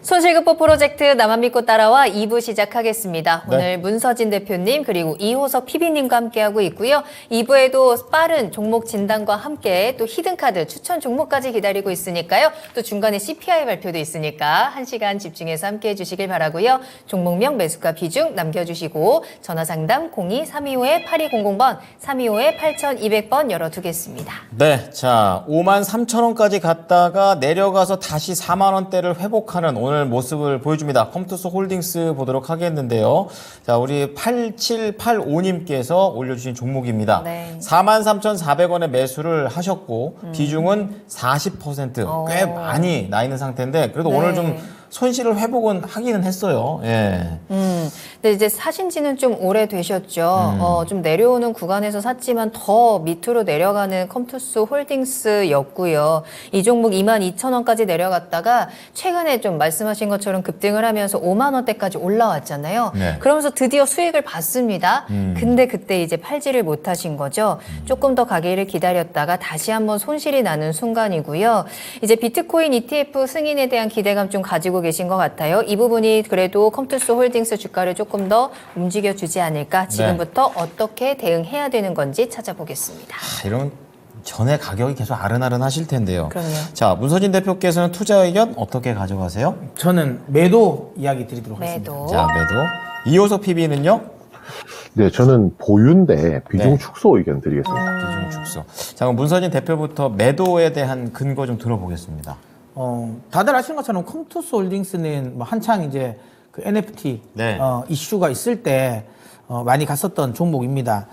손실극복 프로젝트 나만 믿고 따라와 2부 시작하겠습니다. 네. 오늘 문서진 대표님 그리고 이호석 PB님과 함께하고 있고요. 2부에도 빠른 종목 진단과 함께 또 히든카드 추천 종목까지 기다리고 있으니까요. 또 중간에 CPI 발표도 있으니까 1시간 집중해서 함께해 주시길 바라고요. 종목명 매수가 비중 남겨주시고 전화상담 02-325-8200번, 325-8200번 열어두겠습니다. 네, 자 53,000원까지 갔다가 내려가서 다시 4만 원대를 회복하는 오늘 모습을 보여줍니다. 컴투스 홀딩스 보도록 하겠는데요. 자, 우리 8785님께서 올려주신 종목입니다. 네. 43,400원에 매수를 하셨고 비중은 40%, 꽤 많이 나 있는 상태인데 그래도 네. 오늘 좀 손실을 회복은 하기는 했어요. 예. 근데 이제 사신 지는 좀 오래되셨죠. 좀 내려오는 구간에서 샀지만 더 밑으로 내려가는 컴투스 홀딩스였고요. 이 종목 22,000원까지 내려갔다가 최근에 좀 말씀하신 것처럼 급등을 하면서 5만 원대까지 올라왔잖아요. 네. 그러면서 드디어 수익을 봤습니다. 근데 그때 이제 팔지를 못하신 거죠. 조금 더 가기를 기다렸다가 다시 한번 손실이 나는 순간이고요. 이제 비트코인 ETF 승인에 대한 기대감 좀 가지고 계신 것 같아요. 이 부분이 그래도 컴투스 홀딩스 주가를 조금 더 움직여주지 않을까. 지금부터 어떻게 대응해야 되는 건지 찾아보겠습니다. 이런 전에 가격이 계속 아른아른하실 텐데요. 그럼요. 자, 문서진 대표께서는 투자 의견 어떻게 가져가세요? 저는 매도 이야기 드리도록 하겠습니다. 매도. 자, 매도. 이호석 PB는요? 네, 저는 보유인데 비중 네. 축소 의견 드리겠습니다. 비중 축소. 자, 그럼 문서진 대표부터 매도에 대한 근거 좀 들어보겠습니다. 다들 아시는 것처럼 컴투스 홀딩스는 뭐 한창 이제 그 NFT 네. 이슈가 있을 때 많이 갔었던 종목입니다.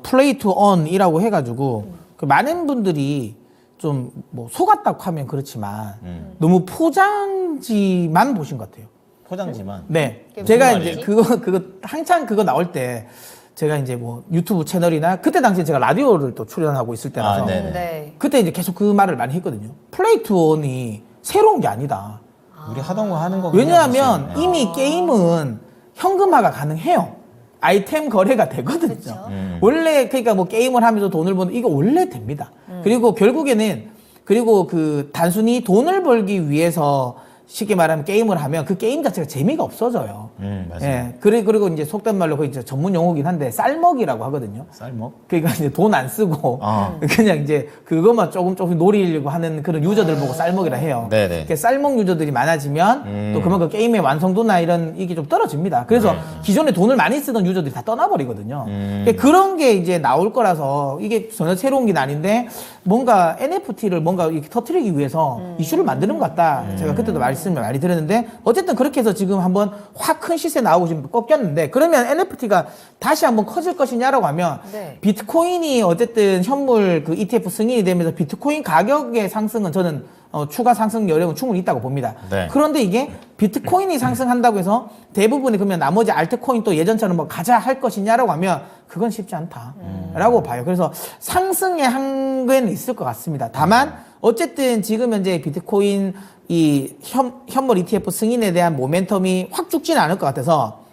플레이 투 언이라고 해가지고 그 많은 분들이 좀 뭐 속았다고 하면 그렇지만 너무 포장지만 보신 것 같아요. 포장지만. 네, 그게 제가 무슨 이제 말이지? 그거 한창 그거 나올 때 제가 이제 뭐 유튜브 채널이나 그때 당시에 제가 라디오를 또 출연하고 있을 때라서 아, 네네. 네. 그때 이제 계속 그 말을 많이 했거든요. 플레이 투 언이 새로운 게 아니다. 우리 하던 거 하는 거. 왜냐하면 그냥 이미 게임은 현금화가 가능해요. 아이템 거래가 되거든요. 그렇죠. 원래 그러니까 뭐 게임을 하면서 돈을 버는 이거 원래 됩니다. 그리고 결국에는 그리고 그 단순히 돈을 벌기 위해서 쉽게 말하면 게임을 하면 그 게임 자체가 재미가 없어져요. 맞아요. 예. 그리고 이제 속된 말로 그 이제 전문 용어긴 한데 쌀먹이라고 하거든요. 쌀먹? 그러니까 이제 돈 안 쓰고 아. 그냥 이제 그것만 조금 노리려고 하는 그런 유저들 보고 쌀먹이라 해요. 네네. 그러니까 쌀먹 유저들이 많아지면 또 그만큼 게임의 완성도나 이런 이게 좀 떨어집니다. 그래서 기존에 돈을 많이 쓰던 유저들이 다 떠나버리거든요. 그러니까 그런 게 이제 나올 거라서 이게 전혀 새로운 게 아닌데 뭔가 NFT를 뭔가 이렇게 터트리기 위해서 이슈를 만드는 것 같다. 제가 그때도 말씀을 많이 드렸는데 어쨌든 그렇게 해서 지금 한번 확 큰 시세 나오고 지금 꺾였는데 그러면 NFT가 다시 한번 커질 것이냐라고 하면 네. 비트코인이 어쨌든 현물 그 ETF 승인이 되면서 비트코인 가격의 상승은 저는 추가 상승 여력은 충분히 있다고 봅니다. 네. 그런데 이게 비트코인이 상승한다고 해서 대부분이 그러면 나머지 알트코인 또 예전처럼 뭐 가자 할 것이냐라고 하면 그건 쉽지 않다라고 봐요. 그래서 상승의 한계는 있을 것 같습니다. 다만 어쨌든 지금 현재 비트코인 이 현물 ETF 승인에 대한 모멘텀이 확 죽지는 않을 것 같아서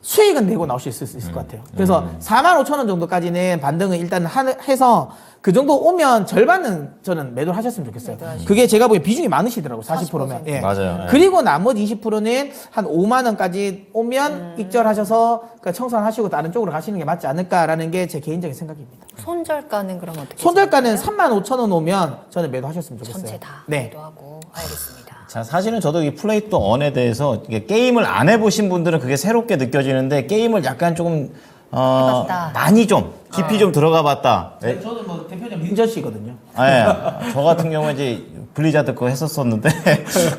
수익은 내고 나올 수 있을 것 같아요. 그래서 45,000원 정도까지는 반등을 일단 해서 그 정도 오면 절반은 저는 매도를 하셨으면 좋겠어요. 그게 제가 보기엔 비중이 많으시더라고요. 40%면. 예. 맞아요. 예. 그리고 나머지 20%는 한 5만 원까지 오면 익절하셔서 그러니까 청산하시고 다른 쪽으로 가시는 게 맞지 않을까라는 게 제 개인적인 생각입니다. 손절가는 그럼 어떻게? 손절가는 생각하세요? 35,000원 오면 저는 매도하셨으면 좋겠어요. 전체 다 네. 매도하고 알겠습니다. 자, 사실은 저도 이 플레이 투 언에 대해서 이게 게임을 안 해보신 분들은 그게 새롭게 느껴지는데 게임을 약간 조금 해봤다. 많이 좀 깊이 좀 들어가 봤다. 네. 저는 뭐 대표님 민저 씨거든요. 네. 저 같은 경우에 이제 블리자드 거 했었었는데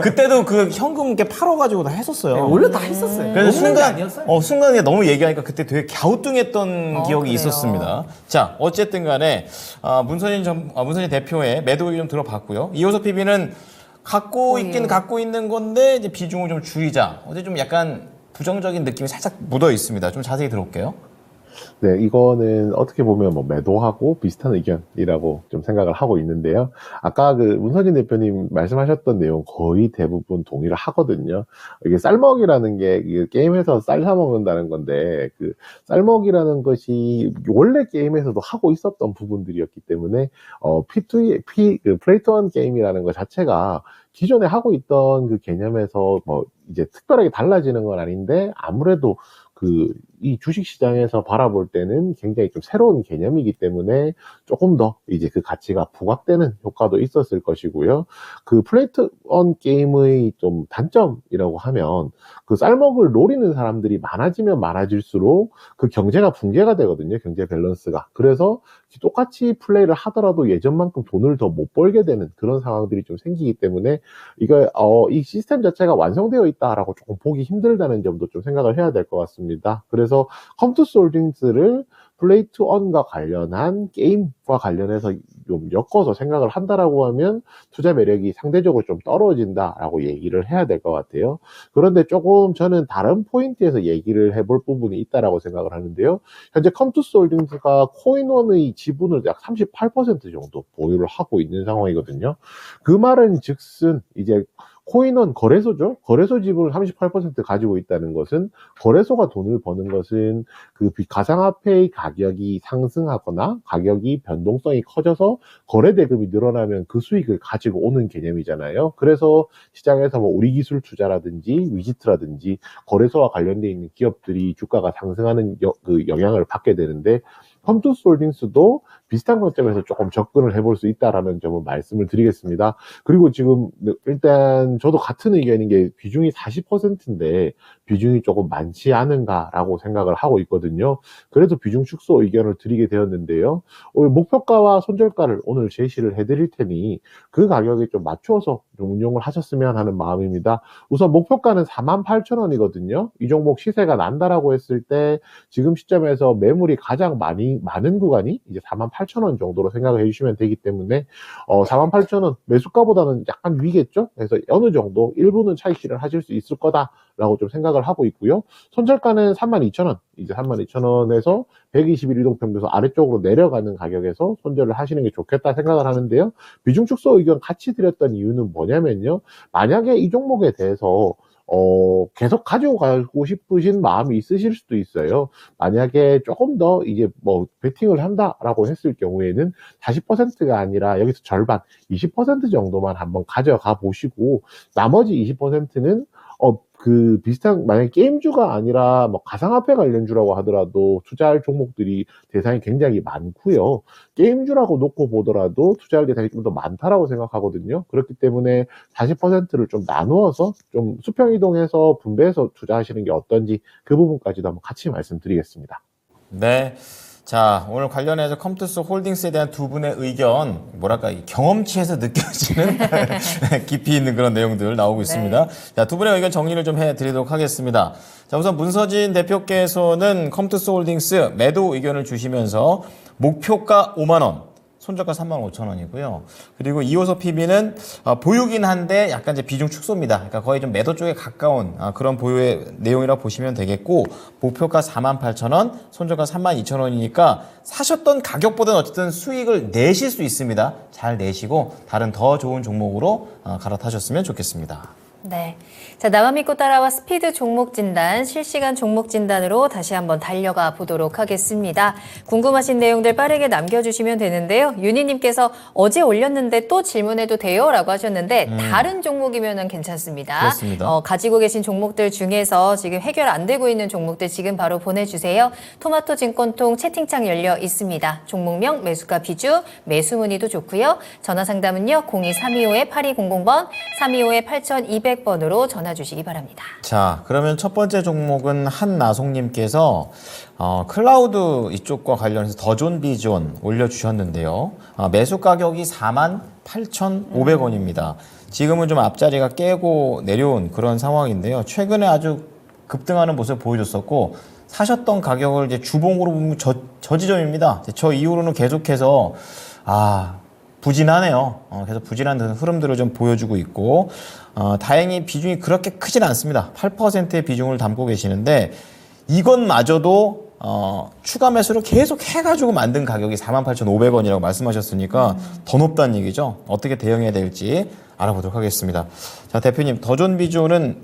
그때도 그 현금 이렇게 팔아가지고 다 했었어요. 네, 원래 다 했었어요. 그래서 없는 게 순간, 아니었어요. 순간에 너무 얘기하니까 그때 되게 갸우뚱했던 기억이 그래요? 있었습니다. 자, 어쨌든 간에, 문선인 대표의 매도 의견 좀 들어봤고요. 이호석 PB는 갖고 있긴 갖고 있는 건데, 이제 비중을 좀 줄이자. 어제 좀 약간 부정적인 느낌이 살짝 묻어 있습니다. 좀 자세히 들어볼게요. 네, 이거는 어떻게 보면 뭐 매도하고 비슷한 의견이라고 좀 생각을 하고 있는데요. 아까 그 문서진 대표님 말씀하셨던 내용 거의 대부분 동의를 하거든요. 이게 쌀먹이라는 게 게임에서 쌀 사 먹는다는 건데, 그 쌀먹이라는 것이 원래 게임에서도 하고 있었던 부분들이었기 때문에, 그 플레이 투 원 게임이라는 것 자체가 기존에 하고 있던 그 개념에서 뭐 이제 특별하게 달라지는 건 아닌데, 아무래도 이 주식 시장에서 바라볼 때는 굉장히 좀 새로운 개념이기 때문에 조금 더 이제 그 가치가 부각되는 효과도 있었을 것이고요. 그 플레이 투 원 게임의 좀 단점이라고 하면 그 쌀먹을 노리는 사람들이 많아지면 많아질수록 그 경제가 붕괴가 되거든요. 경제 밸런스가. 그래서 똑같이 플레이를 하더라도 예전만큼 돈을 더 못 벌게 되는 그런 상황들이 좀 생기기 때문에 이 시스템 자체가 완성되어 있다라고 조금 보기 힘들다는 점도 좀 생각을 해야 될 것 같습니다. 그래서 컴투스 홀딩스를 플레이 투 원과 관련한 게임과 관련해서 좀 엮어서 생각을 한다라고 하면 투자 매력이 상대적으로 좀 떨어진다라고 얘기를 해야 될 것 같아요. 그런데 조금 저는 다른 포인트에서 얘기를 해볼 부분이 있다라고 생각을 하는데요. 현재 컴투스 홀딩스가 코인원의 지분을 약 38% 정도 보유를 하고 있는 상황이거든요. 그 말은 즉슨 이제 코인원 거래소죠. 거래소 지분을 38% 가지고 있다는 것은 거래소가 돈을 버는 것은 그 가상화폐의 가격이 상승하거나 가격이 변동성이 커져서 거래 대금이 늘어나면 그 수익을 가지고 오는 개념이잖아요. 그래서 시장에서 뭐 우리 기술 투자라든지 위지트라든지 거래소와 관련되어 있는 기업들이 주가가 상승하는 그 영향을 받게 되는데 컴투스 홀딩스도 비슷한 관점에서 조금 접근을 해볼 수 있다라는 점을 말씀을 드리겠습니다. 그리고 지금 일단 저도 같은 의견인 게 비중이 40%인데 비중이 조금 많지 않은가라고 생각을 하고 있거든요. 그래서 비중 축소 의견을 드리게 되었는데요. 목표가와 손절가를 오늘 제시를 해드릴 테니 그 가격에 좀 맞추어서 좀 운용을 하셨으면 하는 마음입니다. 우선 목표가는 48,000원이거든요. 이 종목 시세가 난다라고 했을 때 지금 시점에서 매물이 가장 많은 구간이 이제 48,000원 정도로 생각을 해주시면 되기 때문에 48,000원 매수가보다는 약간 위겠죠. 그래서 어느 정도 일부는 차익 실현 하실 수 있을 거다라고 좀 생각을 하고 있고요. 손절가는 32,000원, 이제 32,000원에서 120일 이동평균에서 아래쪽으로 내려가는 가격에서 손절을 하시는 게 좋겠다 생각을 하는데요. 비중 축소 의견 같이 드렸던 이유는 뭐냐면요. 만약에 이 종목에 대해서 계속 가지고 가고 싶으신 마음이 있으실 수도 있어요. 만약에 조금 더 이제 뭐 베팅을 한다라고 했을 경우에는 40%가 아니라 여기서 절반, 20% 정도만 한번 가져가 보시고 나머지 20%는 비슷한, 만약에 게임주가 아니라 뭐 가상화폐 관련주라고 하더라도 투자할 종목들이 대상이 굉장히 많고요. 게임주라고 놓고 보더라도 투자할 대상이 좀 더 많다라고 생각하거든요. 그렇기 때문에 40%를 좀 나누어서 좀 수평 이동해서 분배해서 투자하시는 게 어떤지 그 부분까지도 한번 같이 말씀드리겠습니다. 네. 자, 오늘 관련해서 컴투스 홀딩스에 대한 두 분의 의견, 뭐랄까, 경험치에서 느껴지는 깊이 있는 그런 내용들 나오고 있습니다. 자, 두 분의 의견 정리를 좀 해드리도록 하겠습니다. 자, 우선 문서진 대표께서는 컴투스 홀딩스 매도 의견을 주시면서 목표가 5만원, 손절가 35,000원이고요. 그리고 이호섭 PB는 보유긴 한데 약간 이제 비중 축소입니다. 그러니까 거의 좀 매도 쪽에 가까운 그런 보유의 내용이라고 보시면 되겠고, 목표가 48,000원, 손절가 32,000원이니까 사셨던 가격보다는 어쨌든 수익을 내실 수 있습니다. 잘 내시고 다른 더 좋은 종목으로 갈아타셨으면 좋겠습니다. 네. 자, 나만 믿고 따라와 스피드 종목 진단, 실시간 종목 진단으로 다시 한번 달려가 보도록 하겠습니다. 궁금하신 내용들 빠르게 남겨주시면 되는데요. 윤희님께서 어제 올렸는데 또 질문해도 돼요? 라고 하셨는데 다른 종목이면 괜찮습니다. 그렇습니다. 가지고 계신 종목들 중에서 지금 해결 안 되고 있는 종목들 지금 바로 보내주세요. 토마토 증권통 채팅창 열려 있습니다. 종목명, 매수가 비중, 매수 문의도 좋고요. 전화 상담은요. 02325-8200번, 325-8200번으로 전화 주시기 바랍니다. 자, 그러면 첫 번째 종목은 한나송님께서 클라우드 이쪽과 관련해서 더존 비존 올려주셨는데요. 매수 가격이 48,500원입니다. 지금은 좀 앞자리가 깨고 내려온 그런 상황인데요. 최근에 아주 급등하는 모습을 보여줬었고, 사셨던 가격을 이제 주봉으로 보면 저 지점입니다. 저 이후로는 계속해서 부진하네요. 계속 부진한 흐름들을 좀 보여주고 있고, 다행히 비중이 그렇게 크진 않습니다. 8%의 비중을 담고 계시는데, 이것마저도 추가 매수를 계속 해가지고 만든 가격이 48,500원이라고 말씀하셨으니까 더 높다는 얘기죠. 어떻게 대응해야 될지 알아보도록 하겠습니다. 자, 대표님, 더존 비주얼은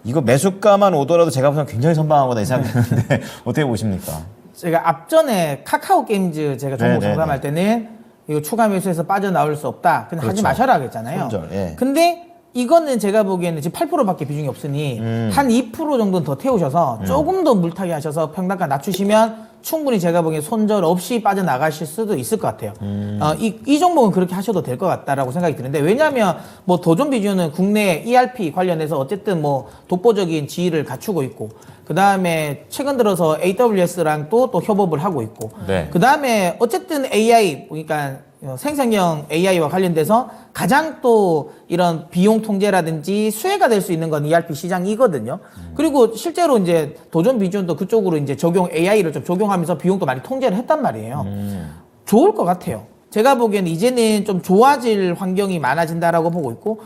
이거 매수가만 오더라도 제가 보기엔 굉장히 선방한 거다 이 생각했는데 어떻게 보십니까? 제가 앞전에 카카오 게임즈 제가 종목 네네네. 상담할 때는 이거 추가 매수해서 빠져나올 수 없다. 근데 하지 그렇죠. 마셔라 하겠잖아요. 손절, 예. 근데 이거는 제가 보기에는 지금 8%밖에 비중이 없으니 한 2% 정도는 더 태우셔서 조금 더 물타기 하셔서 평단가 낮추시면 충분히 제가 보기엔 손절 없이 빠져나가실 수도 있을 것 같아요. 이 종목은 그렇게 하셔도 될 것 같다라고 생각이 드는데, 왜냐하면 뭐 도전 비주는 국내 ERP 관련해서 어쨌든 뭐 독보적인 지위를 갖추고 있고, 그 다음에 최근 들어서 AWS랑 또 협업을 하고 있고, 네. 그 다음에 어쨌든 AI, 그러니까 생성형 AI와 관련돼서 가장 또 이런 비용 통제라든지 수혜가 될 수 있는 건 ERP 시장이거든요. 그리고 실제로 이제 도전 비전도 그쪽으로 이제 AI를 좀 적용하면서 비용도 많이 통제를 했단 말이에요. 좋을 것 같아요. 제가 보기에는 이제는 좀 좋아질 환경이 많아진다라고 보고 있고,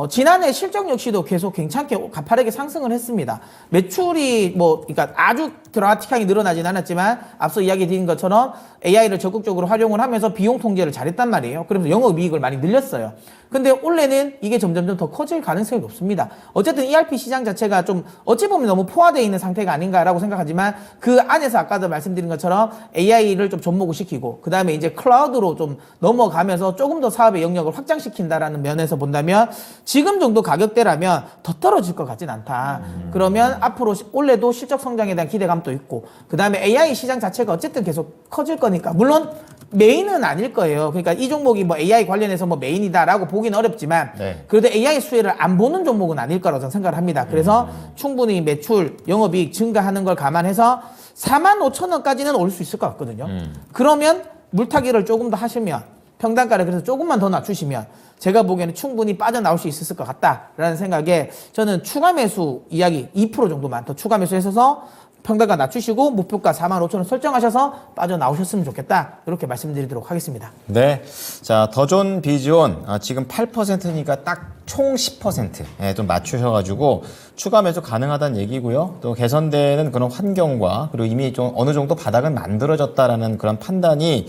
지난해 실적 역시도 계속 괜찮게 가파르게 상승을 했습니다. 매출이 그러니까 아주 드라마틱하게 늘어나진 않았지만 앞서 이야기 드린 것처럼 AI를 적극적으로 활용을 하면서 비용 통제를 잘했단 말이에요. 그래서 영업이익을 많이 늘렸어요. 근데 올해는 이게 점점점 더 커질 가능성이 높습니다. 어쨌든 ERP 시장 자체가 좀 어찌 보면 너무 포화되어 있는 상태가 아닌가라고 생각하지만, 그 안에서 아까도 말씀드린 것처럼 AI를 좀 접목을 시키고, 그 다음에 이제 클라우드로 좀 넘어가면서 조금 더 사업의 영역을 확장시킨다라는 면에서 본다면 지금 정도 가격대라면 더 떨어질 것 같진 않다. 그러면 앞으로 올해도 실적 성장에 대한 기대감도 있고, 그 다음에 AI 시장 자체가 어쨌든 계속 커질 거니까, 물론 메인은 아닐 거예요. 그러니까 이 종목이 뭐 AI 관련해서 뭐 메인이다라고 보기는 어렵지만, 네. 그래도 AI 수혜를 안 보는 종목은 아닐 거라고 저는 생각을 합니다. 그래서 충분히 매출, 영업이익 증가하는 걸 감안해서 45,000원까지는 올 수 있을 것 같거든요. 그러면 물타기를 조금 더 하시면, 평단가를 그래서 조금만 더 낮추시면 제가 보기에는 충분히 빠져나올 수 있을 것 같다라는 생각에, 저는 추가 매수 이야기 2% 정도만 더 추가 매수해서 평단가 낮추시고 목표가 45,000원 설정하셔서 빠져나오셨으면 좋겠다, 이렇게 말씀드리도록 하겠습니다. 네. 자, 더존 비지온 지금 8%니까 딱 총 10% 좀 맞추셔가지고 추가 매수 가능하다는 얘기고요. 또 개선되는 그런 환경과 그리고 이미 좀 어느 정도 바닥은 만들어졌다라는 그런 판단이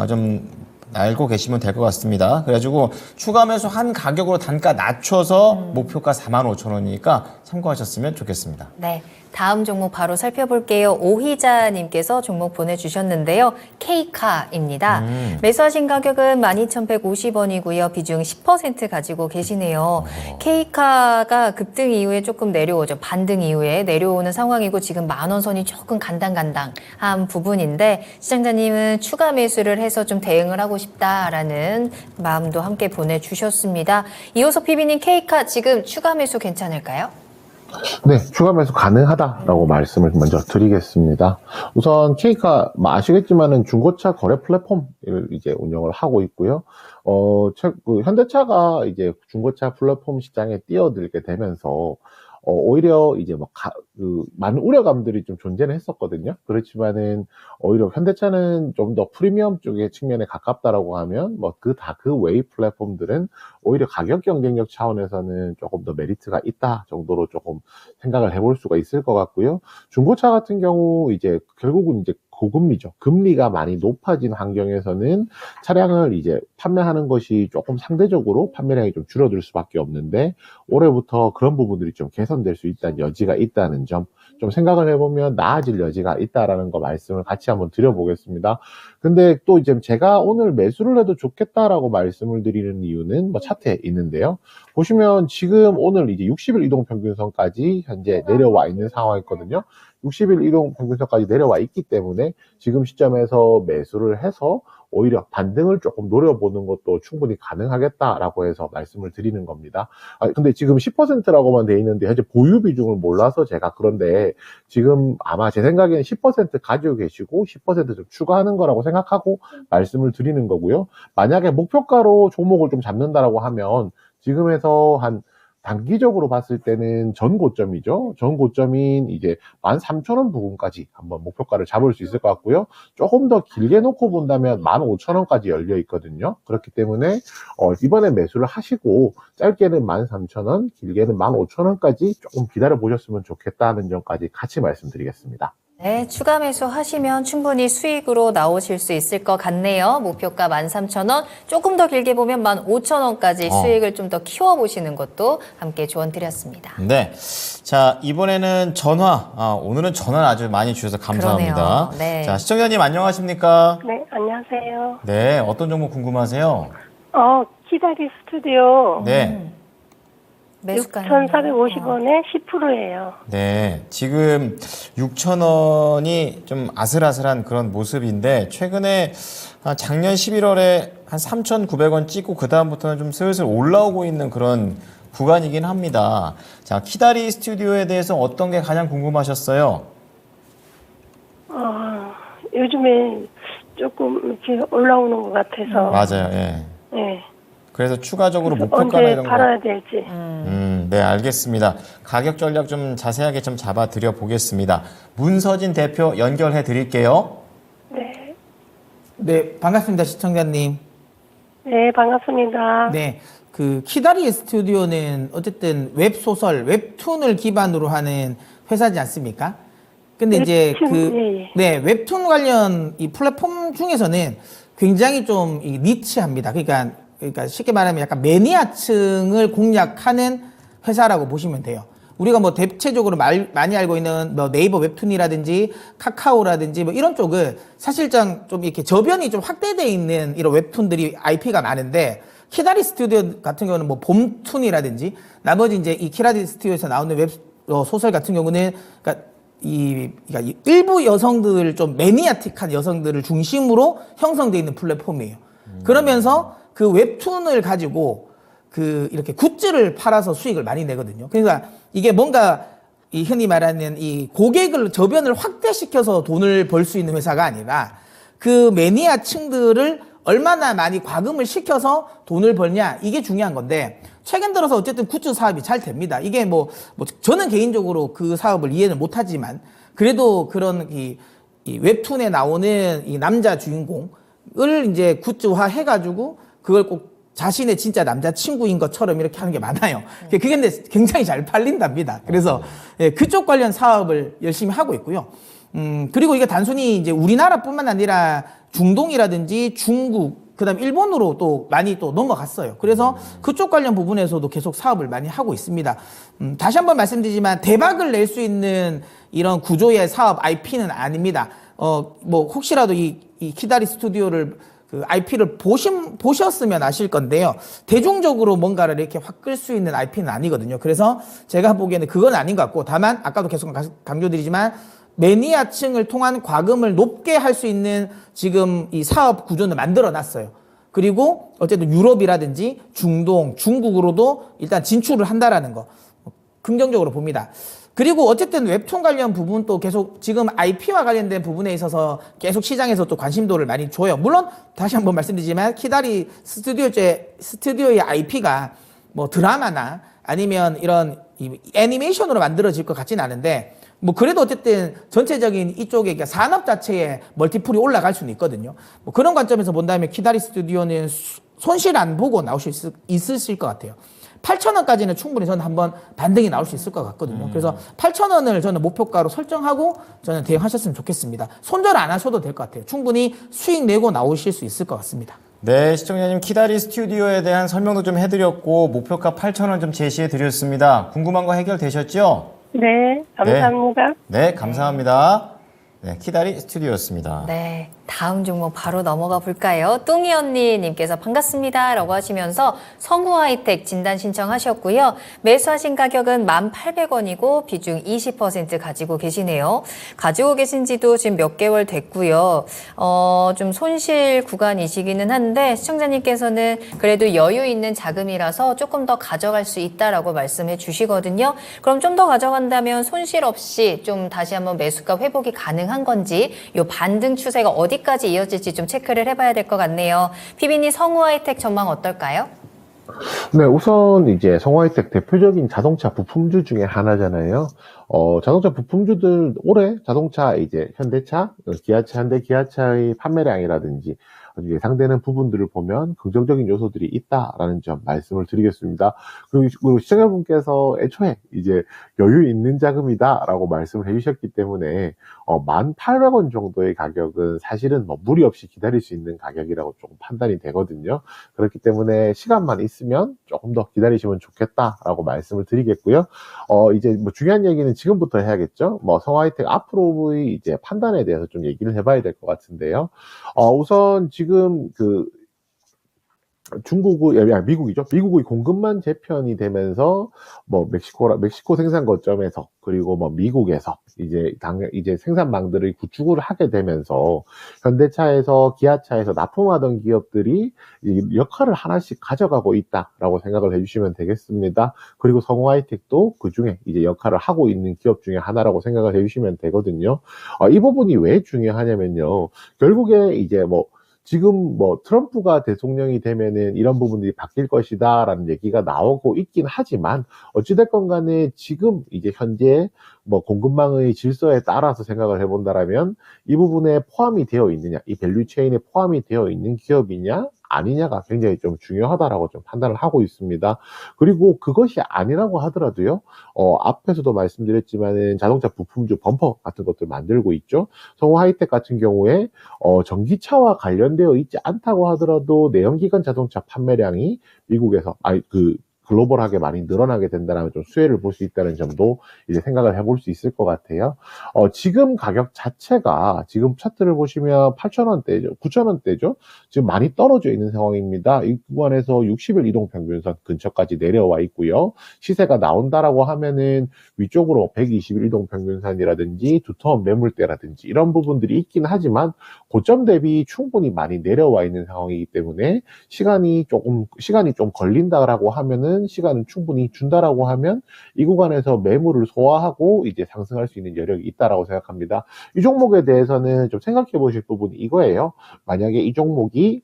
좀 알고 계시면 될 것 같습니다. 그래가지고 추가 매수 한 가격으로 단가 낮춰서 목표가 45,000원이니까 참고하셨으면 좋겠습니다. 네. 다음 종목 바로 살펴볼게요. 오희자님께서 종목 보내주셨는데요. K카입니다. 매수하신 가격은 12,150원이고요. 비중 10% 가지고 계시네요. K카가 급등 이후에 조금 내려오죠. 반등 이후에 내려오는 상황이고, 지금 10,000원 선이 조금 간당간당한 부분인데, 시장자님은 추가 매수를 해서 좀 대응을 하고 싶다라는 마음도 함께 보내주셨습니다. 이호석 PB님, K카 지금 추가 매수 괜찮을까요? 네, 추가 매수 가능하다라고 말씀을 먼저 드리겠습니다. 우선 K카 아시겠지만은 중고차 거래 플랫폼을 이제 운영을 하고 있고요. 현대차가 이제 중고차 플랫폼 시장에 뛰어들게 되면서 오히려 이제 많은 우려감들이 좀 존재는 했었거든요. 그렇지만은 오히려 현대차는 좀 더 프리미엄 쪽의 측면에 가깝다라고 하면 그 외의 플랫폼들은 오히려 가격 경쟁력 차원에서는 조금 더 메리트가 있다 정도로 조금 생각을 해볼 수가 있을 것 같고요. 중고차 같은 경우 이제 결국은 이제 고금리죠. 금리가 많이 높아진 환경에서는 차량을 이제 판매하는 것이 조금 상대적으로 판매량이 좀 줄어들 수밖에 없는데, 올해부터 그런 부분들이 좀 개선될 수 있다는 여지가 있다는 점, 좀 생각을 해보면 나아질 여지가 있다라는 거 말씀을 같이 한번 드려보겠습니다. 근데 또 이제 제가 오늘 매수를 해도 좋겠다라고 말씀을 드리는 이유는 차트에 있는데요. 보시면 지금 오늘 이제 60일 이동 평균선까지 현재 내려와 있는 상황이거든요. 60일 이동 평균선까지 내려와 있기 때문에 지금 시점에서 매수를 해서 오히려 반등을 조금 노려보는 것도 충분히 가능하겠다라고 해서 말씀을 드리는 겁니다. 근데 지금 10%라고만 돼 있는데 현재 보유 비중을 몰라서 제가 그런데, 지금 아마 제 생각에는 10% 가지고 계시고 10% 좀 추가하는 거라고 생각하고 말씀을 드리는 거고요. 만약에 목표가로 종목을 좀 잡는다라고 하면 지금에서 한 단기적으로 봤을 때는 전 고점이죠. 전 고점인 이제 13,000원 부근까지 한번 목표가를 잡을 수 있을 것 같고요. 조금 더 길게 놓고 본다면 15,000원까지 열려 있거든요. 그렇기 때문에 이번에 매수를 하시고 짧게는 13,000원, 길게는 15,000원까지 조금 기다려 보셨으면 좋겠다는 점까지 같이 말씀드리겠습니다. 네, 추가 매수하시면 충분히 수익으로 나오실 수 있을 것 같네요. 목표가 13,000원, 조금 더 길게 보면 15,000원까지 수익을 좀 더 키워보시는 것도 함께 조언 드렸습니다. 네. 자, 이번에는 전화. 오늘은 전화를 아주 많이 주셔서 감사합니다. 그러네요. 네. 자, 시청자님 안녕하십니까? 네, 안녕하세요. 네. 어떤 종목 궁금하세요? 키다리 스튜디오 네. 매수가 6,450원에 10%예요. 네. 지금 6,000원이 좀 아슬아슬한 그런 모습인데, 최근에 작년 11월에 한 3,900원 찍고, 그다음부터는 좀 슬슬 올라오고 있는 그런 구간이긴 합니다. 자, 키다리 스튜디오에 대해서 어떤 게 가장 궁금하셨어요? 요즘에 조금 이렇게 올라오는 것 같아서. 맞아요. 예. 네. 그래서 추가적으로 목표가나 언제 이런 거. 팔아야 될지. 네, 알겠습니다. 가격 전략 좀 자세하게 좀 잡아드려 보겠습니다. 문서진 대표 연결해 드릴게요. 네. 네, 반갑습니다, 시청자님. 네, 반갑습니다. 네, 그 키다리 스튜디오는 어쨌든 웹소설, 웹툰을 기반으로 하는 회사지 않습니까? 근데 이제 웹툰, 예. 네, 웹툰 관련 이 플랫폼 중에서는 굉장히 좀 이 니치합니다. 그러니까 쉽게 말하면 약간 매니아층을 공략하는 회사라고 보시면 돼요. 우리가 뭐 대체적으로 많이 알고 있는 뭐 네이버 웹툰이라든지 카카오라든지 뭐 이런 쪽은 사실상 좀 이렇게 저변이 좀 확대되어 있는 이런 웹툰들이 IP가 많은데, 키다리 스튜디오 같은 경우는 뭐 봄툰이라든지 나머지 이제 이 키다리 스튜디오에서 나오는 웹 소설 같은 경우는 그러니까 그러니까 일부 여성들, 좀 매니아틱한 여성들을 중심으로 형성되어 있는 플랫폼이에요. 그러면서 그 웹툰을 가지고 이렇게 굿즈를 팔아서 수익을 많이 내거든요. 그러니까 이게 뭔가 이 흔히 말하는 이 고객을 저변을 확대시켜서 돈을 벌 수 있는 회사가 아니라, 그 매니아층들을 얼마나 많이 과금을 시켜서 돈을 벌냐, 이게 중요한 건데, 최근 들어서 어쨌든 굿즈 사업이 잘 됩니다. 이게 뭐 저는 개인적으로 그 사업을 이해는 못하지만, 그래도 그런 이 웹툰에 나오는 이 남자 주인공을 이제 굿즈화 해가지고 그걸 꼭 자신의 진짜 남자친구인 것처럼 이렇게 하는 게 많아요. 그게 근데 굉장히 잘 팔린답니다. 그래서 그쪽 관련 사업을 열심히 하고 있고요. 그리고 이게 단순히 이제 우리나라뿐만 아니라 중동이라든지 중국, 그다음 일본으로 또 많이 또 넘어갔어요. 그래서 그쪽 관련 부분에서도 계속 사업을 많이 하고 있습니다. 다시 한번 말씀드리지만 대박을 낼 수 있는 이런 구조의 사업 IP는 아닙니다. 뭐 혹시라도 이 키다리 스튜디오를 그 IP를 보셨으면 아실 건데요. 대중적으로 뭔가를 이렇게 확 끌 수 있는 IP는 아니거든요. 그래서 제가 보기에는 그건 아닌 것 같고, 다만 아까도 계속 강조드리지만 매니아층을 통한 과금을 높게 할 수 있는 지금 이 사업 구조는 만들어 놨어요. 그리고 어쨌든 유럽이라든지 중동, 중국으로도 일단 진출을 한다라는 거 긍정적으로 봅니다. 그리고 어쨌든 웹툰 관련 부분도 계속 지금 IP와 관련된 부분에 있어서 계속 시장에서 또 관심도를 많이 줘요. 물론 다시 한번 말씀드리지만 키다리 스튜디오의 IP가 뭐 드라마나 아니면 이런 애니메이션으로 만들어질 것 같지는 않은데, 뭐 그래도 어쨌든 전체적인 이쪽에 산업 자체에 멀티플이 올라갈 수는 있거든요. 뭐 그런 관점에서 본다면 키다리 스튜디오는 손실 안 보고 나올 수 있으실 것 같아요. 8,000원까지는 충분히 저는 한번 반등이 나올 수 있을 것 같거든요. 그래서 8,000원을 저는 목표가로 설정하고 저는 대응하셨으면 좋겠습니다. 손절 안 하셔도 될 것 같아요. 충분히 수익 내고 나오실 수 있을 것 같습니다. 네, 시청자님 키다리 스튜디오에 대한 설명도 좀 해드렸고, 목표가 8,000원 좀 제시해드렸습니다. 궁금한 거 해결되셨죠? 네, 감사합니다. 네, 감사합니다. 네, 키다리 스튜디오였습니다. 네, 다음 종목 바로 넘어가 볼까요? 뚱이 언니님께서 반갑습니다 라고 하시면서 성우하이텍 진단 신청하셨고요. 매수하신 가격은 1,800원이고 비중 20% 가지고 계시네요. 가지고 계신 지도 지금 몇 개월 됐고요. 좀 손실 구간이시기는 한데 시청자님께서는 그래도 여유 있는 자금이라서 조금 더 가져갈 수 있다라고 말씀해 주시거든요. 그럼 좀 더 가져간다면 손실 없이 좀 다시 한번 매수가 회복이 가능한 건지, 요 반등 추세가 어디까지 이어질지 좀 체크를 해봐야 될 것 같네요. 피비님 성우하이텍 전망 어떨까요? 네, 우선 이제 성화이텍 대표적인 자동차 부품주 중에 하나잖아요. 자동차 부품주들 올해 자동차 이제 현대차, 기아차, 현대 기아차의 판매량이라든지 예상되는 부분들을 보면 긍정적인 요소들이 있다라는 점 말씀을 드리겠습니다. 그리고 시청자분께서 애초에 이제 여유 있는 자금이다라고 말씀을 해주셨기 때문에 1,800원 정도의 가격은 사실은 뭐 무리 없이 기다릴 수 있는 가격이라고 조금 판단이 되거든요. 그렇기 때문에 시간만 있으면 조금 더 기다리시면 좋겠다라고 말씀을 드리겠고요. 이제 뭐 중요한 얘기는 지금부터 해야겠죠. 뭐 성화이텍 앞으로의 이제 판단에 대해서 좀 얘기를 해봐야 될 것 같은데요. 우선 지금 미국이죠. 미국의 공급망 재편이 되면서 뭐 멕시코 생산 거점에서 그리고 뭐 미국에서 이제 생산망들을 구축을 하게 되면서 현대차에서 기아차에서 납품하던 기업들이 역할을 하나씩 가져가고 있다라고 생각을 해주시면 되겠습니다. 그리고 성호하이텍도 그 중에 이제 역할을 하고 있는 기업 중에 하나라고 생각을 해주시면 되거든요. 이 부분이 왜 중요하냐면요. 결국에 이제 지금 트럼프가 대통령이 되면은 이런 부분들이 바뀔 것이다 라는 얘기가 나오고 있긴 하지만 어찌됐건 간에 지금 이제 현재 공급망의 질서에 따라서 생각을 해본다라면 이 부분에 포함이 되어 있느냐, 이 밸류체인에 포함이 되어 있는 기업이냐 아니냐가 굉장히 좀 중요하다라고 좀 판단을 하고 있습니다. 그리고 그것이 아니라고 하더라도요, 앞에서도 말씀드렸지만은 자동차 부품주 범퍼 같은 것들 만들고 있죠. 성호하이텍 같은 경우에 전기차와 관련되어 있지 않다고 하더라도 내연기관 자동차 판매량이 미국에서 글로벌하게 많이 늘어나게 된다면 좀 수혜를 볼 수 있다는 점도 이제 생각을 해볼 수 있을 것 같아요. 지금 가격 자체가 지금 차트를 보시면 8,000원대죠. 9,000원대죠. 지금 많이 떨어져 있는 상황입니다. 이 구간에서 60일 이동 평균선 근처까지 내려와 있고요. 시세가 나온다라고 하면은 위쪽으로 120일 이동 평균선이라든지 두터운 매물대라든지 이런 부분들이 있긴 하지만 고점 대비 충분히 많이 내려와 있는 상황이기 때문에 시간이 좀 걸린다라고 하면은 시간은 충분히 준다라고 하면 이 구간에서 매물을 소화하고 이제 상승할 수 있는 여력이 있다라고 생각합니다. 이 종목에 대해서는 좀 생각해 보실 부분이 이거예요. 만약에 이 종목이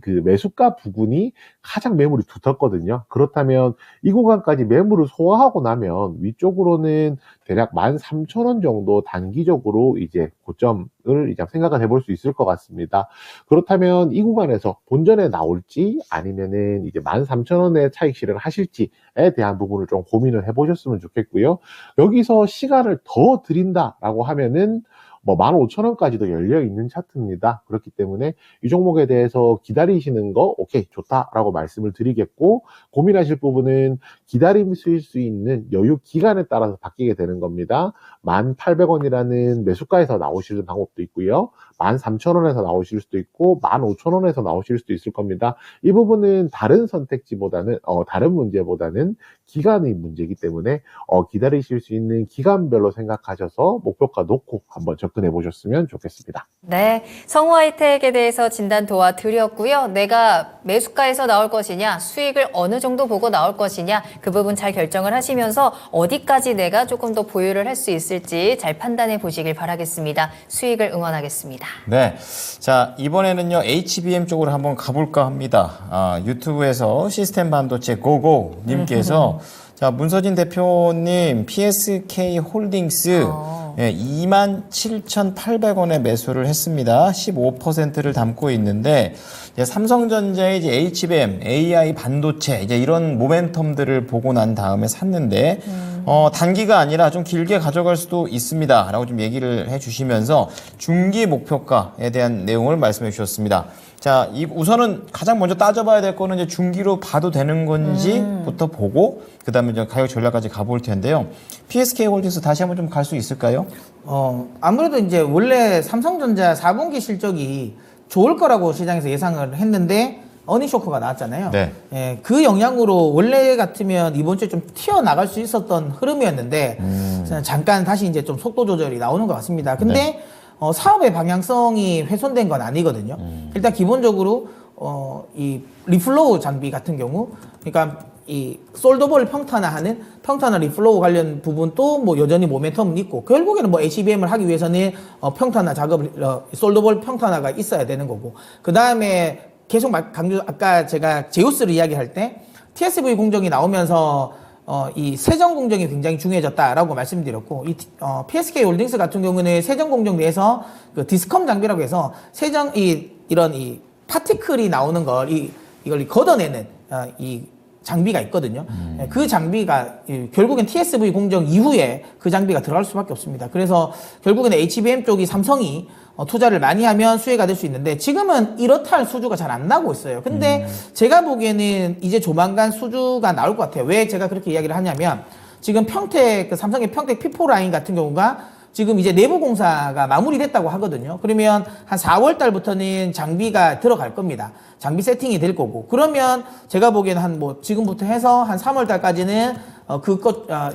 그 매수가 부근이 가장 매물이 두텁거든요. 그렇다면 이 구간까지 매물을 소화하고 나면 위쪽으로는 대략 13,000원 정도 단기적으로 이제 고점을 이제 생각을 해볼 수 있을 것 같습니다. 그렇다면 이 구간에서 본전에 나올지 아니면은 이제 13,000원의 차익 실현을 하실지에 대한 부분을 좀 고민을 해보셨으면 좋겠고요. 여기서 시간을 더 드린다라고 하면은 15,000원까지도 열려있는 차트입니다. 그렇기 때문에 이 종목에 대해서 기다리시는 거 오케이 좋다라고 말씀을 드리겠고, 고민하실 부분은 기다리실 수 있는 여유 기간에 따라서 바뀌게 되는 겁니다. 1,800원이라는 매수가에서 나오시는 방법도 있고요. 13,000원에서 나오실 수도 있고 15,000원에서 나오실 수도 있을 겁니다. 이 부분은 다른 선택지보다는 다른 문제보다는 기간의 문제이기 때문에 기다리실 수 있는 기간별로 생각하셔서 목표가 놓고 한번 접근해 보셨으면 좋겠습니다. 네, 성호하이텍에 대해서 진단 도와드렸고요. 내가 매수가에서 나올 것이냐, 수익을 어느 정도 보고 나올 것이냐, 그 부분 잘 결정을 하시면서 어디까지 내가 조금 더 보유를 할 수 있을지 잘 판단해 보시길 바라겠습니다. 수익을 응원하겠습니다. 네. 자, 이번에는요, HBM 쪽으로 한번 가볼까 합니다. 유튜브에서 시스템 반도체 고고님께서 자, 문서진 대표님, PSK 홀딩스 27,800원에 매수를 했습니다. 15%를 담고 있는데, 이제 삼성전자의 이제 HBM, AI 반도체, 이제 이런 모멘텀들을 보고 난 다음에 샀는데, 단기가 아니라 좀 길게 가져갈 수도 있습니다. 라고 좀 얘기를 해 주시면서 중기 목표가에 대한 내용을 말씀해 주셨습니다. 자, 우선은 가장 먼저 따져봐야 될 거는 이제 중기로 봐도 되는 건지부터 보고, 그 다음에 이제 가격 전략까지 가볼 텐데요. PSK 홀딩스 다시 한번 좀 갈 수 있을까요? 아무래도 이제 원래 삼성전자 4분기 실적이 좋을 거라고 시장에서 예상을 했는데, 어닝 쇼크가 나왔잖아요. 네. 예, 그 영향으로 원래 같으면 이번 주에 좀 튀어나갈 수 있었던 흐름이었는데, 잠깐 다시 이제 좀 속도 조절이 나오는 것 같습니다. 근데, 네. 사업의 방향성이 훼손된 건 아니거든요. 일단 기본적으로, 이 리플로우 장비 같은 경우, 그러니까 이 솔더볼 평탄화하는 평탄화 리플로우 관련 부분도 뭐 여전히 모멘텀은 있고, 결국에는 뭐 HBM을 하기 위해서는 평탄화 작업을, 솔더볼 평탄화가 있어야 되는 거고, 그 다음에 계속 아까 제가 제우스를 이야기할 때 TSV 공정이 나오면서 이 세정 공정이 굉장히 중요해졌다라고 말씀드렸고, 이 PSK 홀딩스 같은 경우는 세정 공정 내에서 그 디스컴 장비라고 해서 이런 파티클이 나오는 걸 이걸 걷어내는 이 장비가 있거든요. 그 장비가 결국엔 TSV 공정 이후에 그 장비가 들어갈 수밖에 없습니다. 그래서 결국에는 HBM 쪽이 삼성이 투자를 많이 하면 수혜가 될 수 있는데 지금은 이렇다 할 수주가 잘 안 나고 있어요. 근데 제가 보기에는 이제 조만간 수주가 나올 것 같아요. 왜 제가 그렇게 이야기를 하냐면 지금 평택, 삼성의 평택 P4 라인 같은 경우가 지금 이제 내부 공사가 마무리됐다고 하거든요. 그러면 한 4월 달부터는 장비가 들어갈 겁니다. 장비 세팅이 될 거고. 그러면 제가 보기에는 한 뭐 지금부터 해서 한 3월 달까지는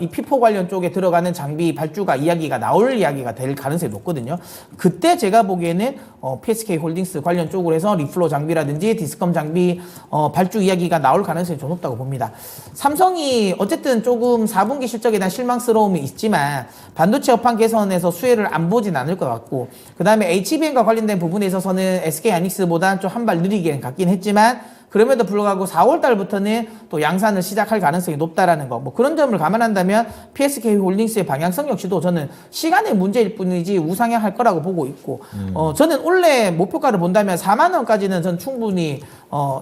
이 P4 관련 쪽에 들어가는 장비 발주가 이야기가 나올 이야기가 될 가능성이 높거든요. 그때 제가 보기에는 PSK 홀딩스 관련 쪽으로 해서 리플로 장비라든지 디스컴 장비 발주 이야기가 나올 가능성이 좀 높다고 봅니다. 삼성이 어쨌든 조금 4분기 실적에 대한 실망스러움이 있지만 반도체 업황 개선에서 수혜를 안 보진 않을 것 같고, 그 다음에 HBM과 관련된 부분에 있어서는 SK하이닉스보다는 좀 한 발 느리게 갔긴 했지만 그럼에도 불구하고 4월 달부터는 또 양산을 시작할 가능성이 높다라는 거, 뭐 그런 점을 감안한다면 PSK 홀딩스의 방향성 역시도 저는 시간의 문제일 뿐이지 우상향할 거라고 보고 있고, 저는 원래 목표가를 본다면 4만 원까지는 전 충분히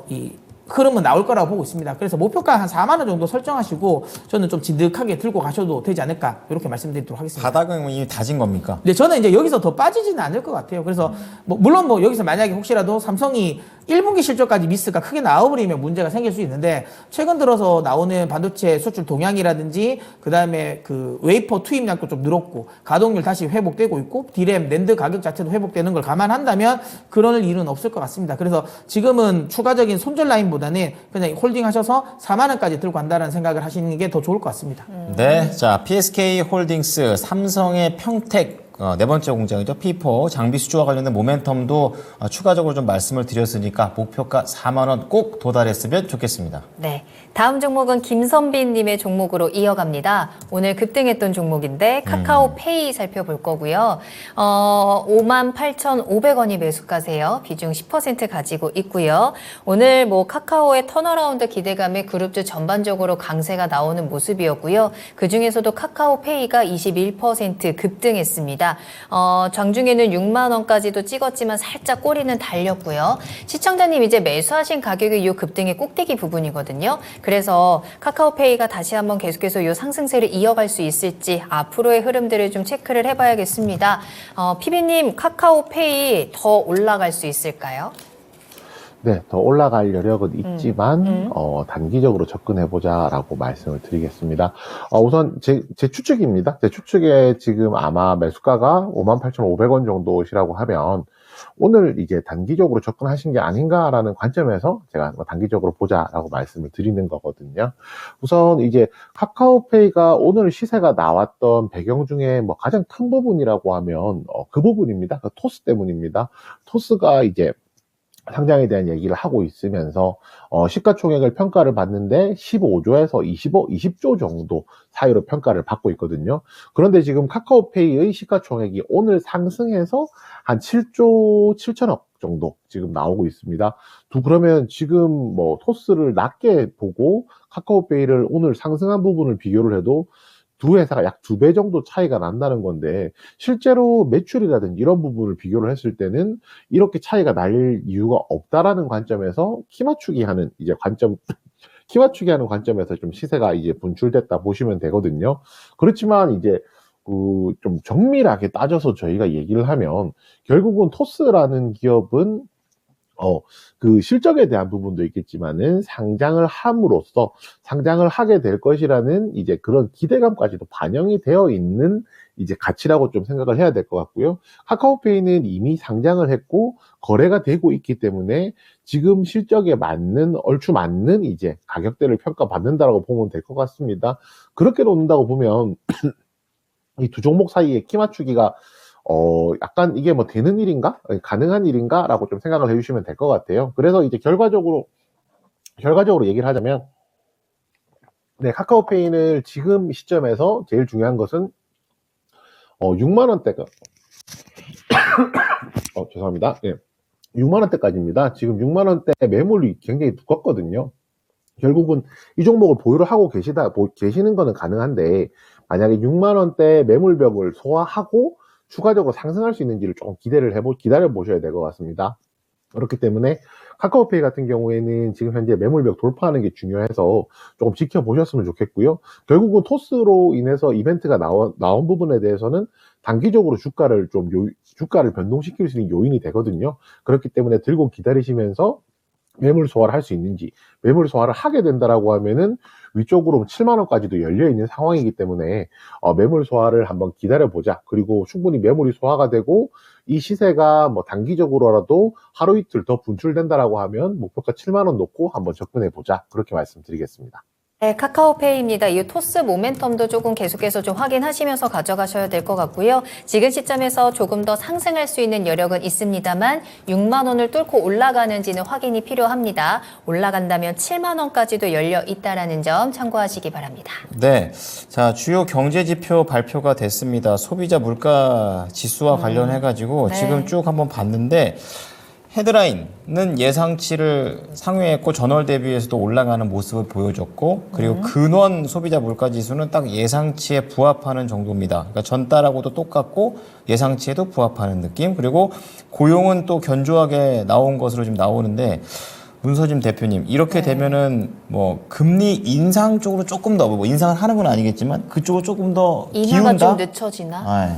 이 흐름은 나올 거라고 보고 있습니다. 그래서 목표가 한 4만 원 정도 설정하시고 저는 좀 진득하게 들고 가셔도 되지 않을까 이렇게 말씀드리도록 하겠습니다. 바닥은 이미 다진 겁니까? 네, 저는 이제 여기서 더 빠지지는 않을 것 같아요. 그래서 물론 여기서 만약에 혹시라도 삼성이 1분기 실적까지 미스가 크게 나와버리면 문제가 생길 수 있는데, 최근 들어서 나오는 반도체 수출 동향이라든지 그다음에 그 웨이퍼 투입량도 좀 늘었고 가동률 다시 회복되고 있고 디램, 낸드 가격 자체도 회복되는 걸 감안한다면 그럴 일은 없을 것 같습니다. 그래서 지금은 추가적인 손절 라인보다는 그냥 홀딩 하셔서 4만 원까지 들고 간다는 생각을 하시는 게 더 좋을 것 같습니다. 네, 자 PSK 홀딩스, 삼성의 평택 네 번째 공장이죠. P4 장비 수주와 관련된 모멘텀도 추가적으로 좀 말씀을 드렸으니까 목표가 4만 원 꼭 도달했으면 좋겠습니다. 네, 다음 종목은 김선빈님의 종목으로 이어갑니다. 오늘 급등했던 종목인데 카카오페이 살펴볼 거고요. 58,500원이 매수가세요. 비중 10% 가지고 있고요. 오늘 뭐 카카오의 턴어라운드 기대감에 그룹주 전반적으로 강세가 나오는 모습이었고요. 그 중에서도 카카오페이가 21% 급등했습니다. 장중에는 6만 원까지도 찍었지만 살짝 꼬리는 달렸고요. 시청자님 이제 매수하신 가격이 이 급등의 꼭대기 부분이거든요. 그래서 카카오페이가 다시 한번 계속해서 이 상승세를 이어갈 수 있을지 앞으로의 흐름들을 좀 체크를 해봐야겠습니다. 피비님, 카카오페이 더 올라갈 수 있을까요? 네, 더 올라갈 여력은 있지만 단기적으로 접근해보자라고 말씀을 드리겠습니다. 우선 제 추측입니다. 제 추측에 지금 아마 매수가가 58,500원 정도시라고 하면 오늘 이제 단기적으로 접근하신 게 아닌가라는 관점에서 제가 단기적으로 보자라고 말씀을 드리는 거거든요. 우선 이제 카카오페이가 오늘 시세가 나왔던 배경 중에 뭐 가장 큰 부분이라고 하면 그 부분입니다. 그 토스 때문입니다. 토스가 이제 상장에 대한 얘기를 하고 있으면서 시가총액을 평가를 받는데 15조에서 20조 정도 사이로 평가를 받고 있거든요. 그런데 지금 카카오페이의 시가총액이 오늘 상승해서 한 7조 7천억 정도 지금 나오고 있습니다. 그러면 지금 뭐 토스를 낮게 보고 카카오페이를 오늘 상승한 부분을 비교를 해도 두 회사가 약 2배 정도 차이가 난다는 건데, 실제로 매출이라든지 이런 부분을 비교를 했을 때는 이렇게 차이가 날 이유가 없다라는 관점에서 키 맞추기 하는 관점에서 좀 시세가 이제 분출됐다 보시면 되거든요. 그렇지만 이제 좀 정밀하게 따져서 저희가 얘기를 하면 결국은 토스라는 기업은 그 실적에 대한 부분도 있겠지만은 상장을 함으로써 상장을 하게 될 것이라는 이제 그런 기대감까지도 반영이 되어 있는 이제 가치라고 좀 생각을 해야 될 것 같고요. 카카오페이는 이미 상장을 했고 거래가 되고 있기 때문에 지금 실적에 맞는 얼추 맞는 이제 가격대를 평가받는다라고 보면 될 것 같습니다. 그렇게 놓는다고 보면 이 두 종목 사이에 키 맞추기가 약간 이게 뭐 되는 일인가? 가능한 일인가? 라고 좀 생각을 해주시면 될 것 같아요. 그래서 이제 결과적으로 얘기를 하자면, 네, 카카오페이는 지금 시점에서 제일 중요한 것은, 6만원대가, 죄송합니다. 예. 6만원대까지입니다. 지금 6만원대 매물이 굉장히 두껍거든요. 결국은 이 종목을 보유를 하고 계시는 거는 가능한데, 만약에 6만원대 매물벽을 소화하고 추가적으로 상승할 수 있는지를 조금 기다려 보셔야 될 것 같습니다. 그렇기 때문에 카카오페이 같은 경우에는 지금 현재 매물벽 돌파하는 게 중요해서 조금 지켜보셨으면 좋겠고요. 결국은 토스로 인해서 이벤트가 나온 부분에 대해서는 단기적으로 주가를 변동시킬 수 있는 요인이 되거든요. 그렇기 때문에 들고 기다리시면서 매물 소화를 할 수 있는지, 매물 소화를 하게 된다라고 하면은 위쪽으로 7만 원까지도 열려 있는 상황이기 때문에 매물 소화를 한번 기다려보자. 그리고 충분히 매물이 소화가 되고 이 시세가 뭐 단기적으로라도 하루 이틀 더 분출된다라고 하면 목표가 7만 원 놓고 한번 접근해 보자. 그렇게 말씀드리겠습니다. 네, 카카오페이입니다. 이 토스 모멘텀도 조금 계속해서 좀 확인하시면서 가져가셔야 될 것 같고요. 지금 시점에서 조금 더 상승할 수 있는 여력은 있습니다만 6만 원을 뚫고 올라가는지는 확인이 필요합니다. 올라간다면 7만 원까지도 열려 있다라는 점 참고하시기 바랍니다. 네. 자, 주요 경제 지표 발표가 됐습니다. 소비자 물가 지수와 관련해가지고 네. 지금 쭉 한번 봤는데 헤드라인은 예상치를 상회했고 전월 대비해서도 올라가는 모습을 보여줬고 그리고 근원 소비자 물가 지수는 딱 예상치에 부합하는 정도입니다. 그러니까 전달하고도 똑같고 예상치에도 부합하는 느낌. 그리고 고용은 또 견조하게 나온 것으로 지금 나오는데 문서진 대표님 이렇게 되면은 뭐 금리 인상 쪽으로 조금 더 뭐 인상을 하는 건 아니겠지만 그쪽으로 조금 더 인하가 기운다. 좀 늦춰지나? 아,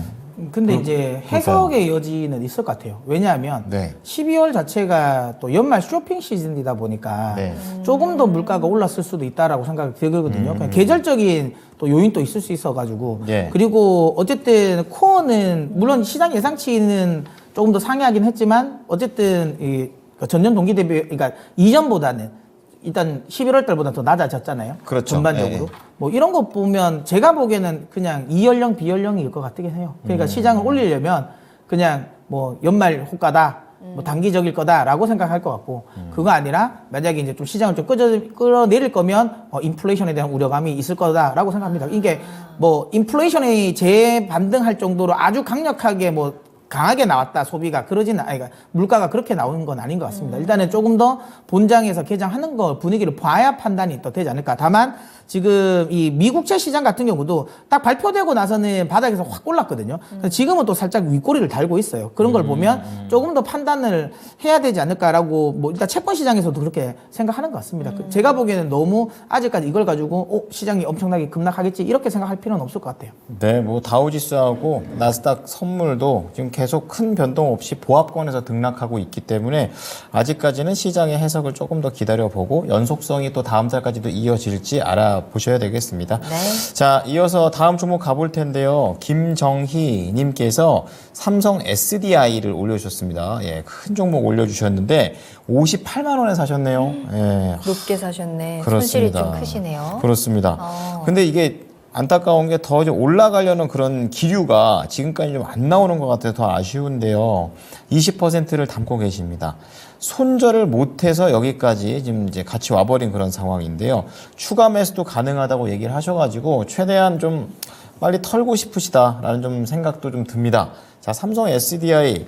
근데 이제 해석의 여지는 있을 것 같아요. 왜냐하면 네. 12월 자체가 또 연말 쇼핑 시즌이다 보니까 네. 조금 더 물가가 올랐을 수도 있다라고 생각이 들거든요. 그냥 계절적인 또 요인도 있을 수 있어가지고 예. 그리고 어쨌든 코어는 물론 시장 예상치는 조금 더 상회하긴 했지만 어쨌든 이 전년 동기 대비 그러니까 이전보다는 일단 11월 달보다 더 낮아졌잖아요. 그렇죠. 전반적으로. 예, 예. 뭐 이런 거 보면 제가 보기에는 그냥 이연령 비연령일 것 같긴 해요. 그러니까 시장을 올리려면 그냥 뭐 연말 호가다, 뭐 단기적일 거다라고 생각할 것 같고 그거 아니라 만약에 이제 좀 시장을 좀 끌어내릴 거면 인플레이션에 대한 우려감이 있을 거다라고 생각합니다. 이게 뭐 인플레이션이 재반등할 정도로 아주 강력하게 뭐 강하게 나왔다 소비가 그러지는 아니 그러니까 물가가 그렇게 나오는 건 아닌 것 같습니다. 일단은 조금 더 본장에서 개장하는 거 분위기를 봐야 판단이 또 되지 않을까. 다만 지금 이 미국채 시장 같은 경우도 딱 발표되고 나서는 바닥에서 확 올랐거든요. 지금은 또 살짝 윗꼬리를 달고 있어요. 그런 걸 보면 조금 더 판단을 해야 되지 않을까라고 뭐 일단 채권 시장에서도 그렇게 생각하는 것 같습니다. 제가 보기에는 너무 아직까지 이걸 가지고 시장이 엄청나게 급락하겠지 이렇게 생각할 필요는 없을 것 같아요. 네, 뭐 다우지수하고 나스닥 선물도 지금 계속 큰 변동 없이 보합권에서 등락하고 있기 때문에 아직까지는 시장의 해석을 조금 더 기다려보고 연속성이 또 다음 달까지도 이어질지 알아보셔야 되겠습니다. 네. 자, 이어서 다음 종목 가볼 텐데요. 김정희 님께서 삼성 SDI를 올려주셨습니다. 예, 큰 종목 올려주셨는데 58만 원에 사셨네요. 예, 높게 사셨네. 그렇습니다. 손실이 좀 크시네요. 그렇습니다. 근데 이게 안타까운 게 더 올라가려는 그런 기류가 지금까지 좀 안 나오는 것 같아서 더 아쉬운데요. 20%를 담고 계십니다. 손절을 못해서 여기까지 지금 이제 같이 와버린 그런 상황인데요. 추가 매수도 가능하다고 얘기를 하셔가지고 최대한 좀 빨리 털고 싶으시다라는 좀 생각도 좀 듭니다. 자, 삼성 SDI.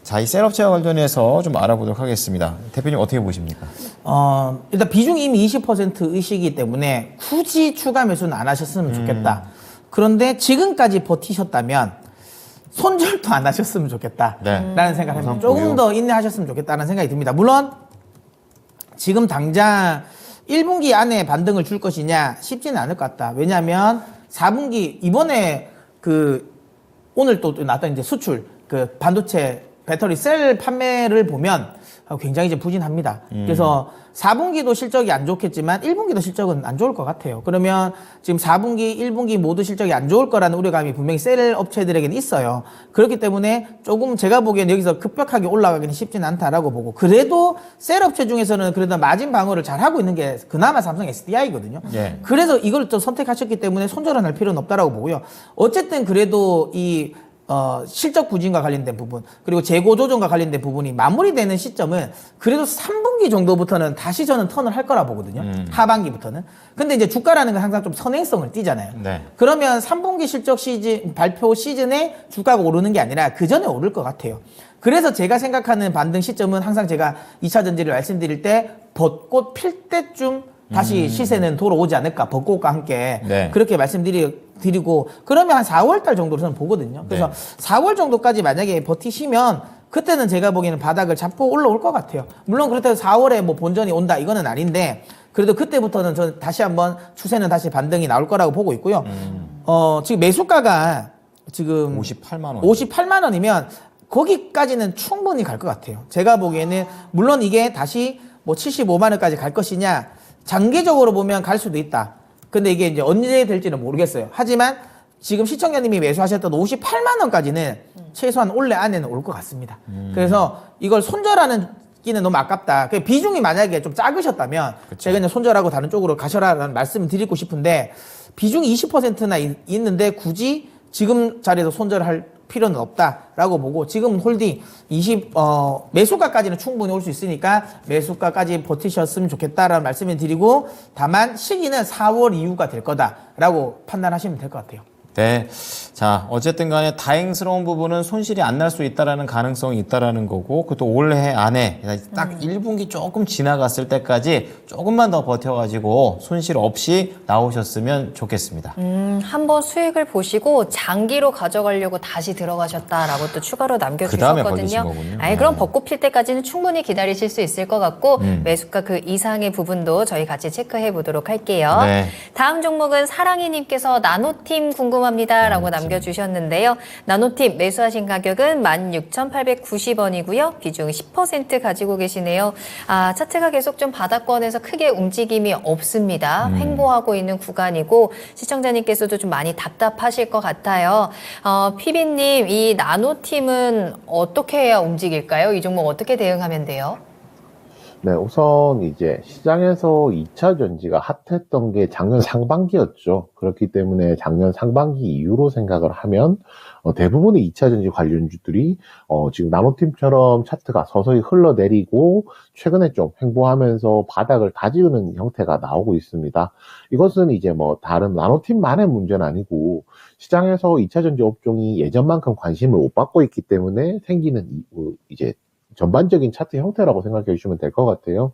자, 이 셀업체와 관련해서 좀 알아보도록 하겠습니다. 대표님 어떻게 보십니까? 일단 비중이 이미 20% 의식이기 때문에 굳이 추가 매수는 안 하셨으면 좋겠다. 그런데 지금까지 버티셨다면 손절도 안 하셨으면 좋겠다. 네. 라는 생각을 합니다. 우선 조금 보유. 더 인내하셨으면 좋겠다는 생각이 듭니다. 물론 지금 당장 1분기 안에 반등을 줄 것이냐 쉽지는 않을 것 같다. 왜냐하면 4분기 이번에 오늘 또 나왔던 이제 수출 반도체 배터리 셀 판매를 보면 굉장히 이제 부진합니다. 그래서 4분기도 실적이 안 좋겠지만 1분기도 실적은 안 좋을 것 같아요. 그러면 지금 4분기, 1분기 모두 실적이 안 좋을 거라는 우려감이 분명히 셀 업체들에게는 있어요. 그렇기 때문에 조금 제가 보기엔 여기서 급격하게 올라가기는 쉽지는 않다라고 보고 그래도 셀 업체 중에서는 그래도 마진 방어를 잘 하고 있는 게 그나마 삼성 SDI거든요. 예. 그래서 이걸 또 선택하셨기 때문에 손절은 할 필요는 없다라고 보고요. 어쨌든 그래도 이 실적 부진과 관련된 부분 그리고 재고 조정과 관련된 부분이 마무리되는 시점은 그래도 3분기 정도부터는 다시 저는 턴을 할 거라 보거든요. 하반기부터는. 근데 이제 주가라는 건 항상 좀 선행성을 띠잖아요. 네. 그러면 3분기 실적 시즌 발표 시즌에 주가가 오르는 게 아니라 그 전에 오를 것 같아요. 그래서 제가 생각하는 반등 시점은 항상 제가 2차 전지를 말씀드릴 때 벚꽃 필 때쯤 다시 시세는 돌아오지 않을까 벚꽃과 함께 네. 그렇게 말씀드리고 그러면 한 4월 달 정도로 저는 보거든요. 그래서 네. 4월 정도까지 만약에 버티시면 그때는 제가 보기에는 바닥을 잡고 올라올 것 같아요. 물론 그렇다고 4월에 뭐 본전이 온다 이거는 아닌데 그래도 그때부터는 저는 다시 한번 추세는 다시 반등이 나올 거라고 보고 있고요. 지금 매수가가 지금 58만 원. 58만 원이면 거기까지는 충분히 갈 것 같아요. 제가 보기에는 물론 이게 다시 뭐 75만 원까지 갈 것이냐 장기적으로 보면 갈 수도 있다. 근데 이게 이제 언제 될지는 모르겠어요. 하지만 지금 시청자님이 매수하셨던 58만 원까지는 최소한 올해 안에는 올 것 같습니다. 그래서 이걸 손절하는 끼는 너무 아깝다. 그 비중이 만약에 좀 작으셨다면 제가 그냥 손절하고 다른 쪽으로 가셔라라는 말씀을 드리고 싶은데 비중이 20%나 있는데 굳이 지금 자리에서 손절할 필요는 없다라고 보고 지금 홀딩 매수가까지는 충분히 올 수 있으니까 매수가까지 버티셨으면 좋겠다라는 말씀을 드리고 다만 시기는 4월 이후가 될 거다라고 판단하시면 될 것 같아요. 네. 자, 어쨌든 간에 다행스러운 부분은 손실이 안 날 수 있다라는 가능성이 있다라는 거고, 그것도 올해 안에 딱 1분기 조금 지나갔을 때까지 조금만 더 버텨가지고 손실 없이 나오셨으면 좋겠습니다. 한번 수익을 보시고 장기로 가져가려고 다시 들어가셨다라고 또 추가로 그다음에 걸리신 남겨주셨거든요. 거군요. 아니, 그럼 벚꽃 필 때까지는 충분히 기다리실 수 있을 것 같고 매수가 그 이상의 부분도 저희 같이 체크해 보도록 할게요. 네. 다음 종목은 사랑이님께서 나노팀 궁금합니다라고 남겨주셨는데요. 나노팀 매수하신 가격은 16,890원이고요. 비중 10% 가지고 계시네요. 아, 차트가 계속 좀 바닥권에서 크게 움직임이 없습니다. 횡보하고 있는 구간이고 시청자님께서도 좀 많이 답답하실 것 같아요. 피비님, 이 나노팀은 어떻게 해야 움직일까요? 이 종목 어떻게 대응하면 돼요? 네, 우선 이제 시장에서 2차 전지가 핫했던 게 작년 상반기였죠. 그렇기 때문에 작년 상반기 이후로 생각을 하면 대부분의 2차 전지 관련주들이 지금 나노팀처럼 차트가 서서히 흘러내리고 최근에 좀 횡보하면서 바닥을 다지우는 형태가 나오고 있습니다. 이것은 이제 뭐 다른 나노팀만의 문제는 아니고 시장에서 2차 전지 업종이 예전만큼 관심을 못 받고 있기 때문에 생기는 이제 전반적인 차트 형태라고 생각해 주시면 될 것 같아요.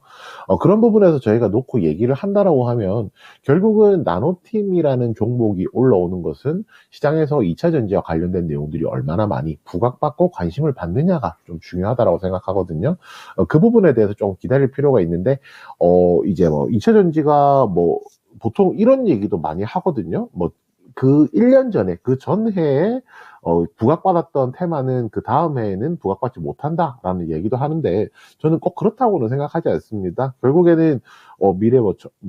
그런 부분에서 저희가 놓고 얘기를 한다라고 하면 결국은 나노팀이라는 종목이 올라오는 것은 시장에서 2차 전지와 관련된 내용들이 얼마나 많이 부각받고 관심을 받느냐가 좀 중요하다라고 생각하거든요. 그 부분에 대해서 좀 기다릴 필요가 있는데 이제 뭐 2차 전지가 뭐 보통 이런 얘기도 많이 하거든요. 뭐 그 1년 전에 그 전해에 부각받았던 테마는 그 다음 해에는 부각받지 못한다라는 얘기도 하는데 저는 꼭 그렇다고는 생각하지 않습니다. 결국에는 미래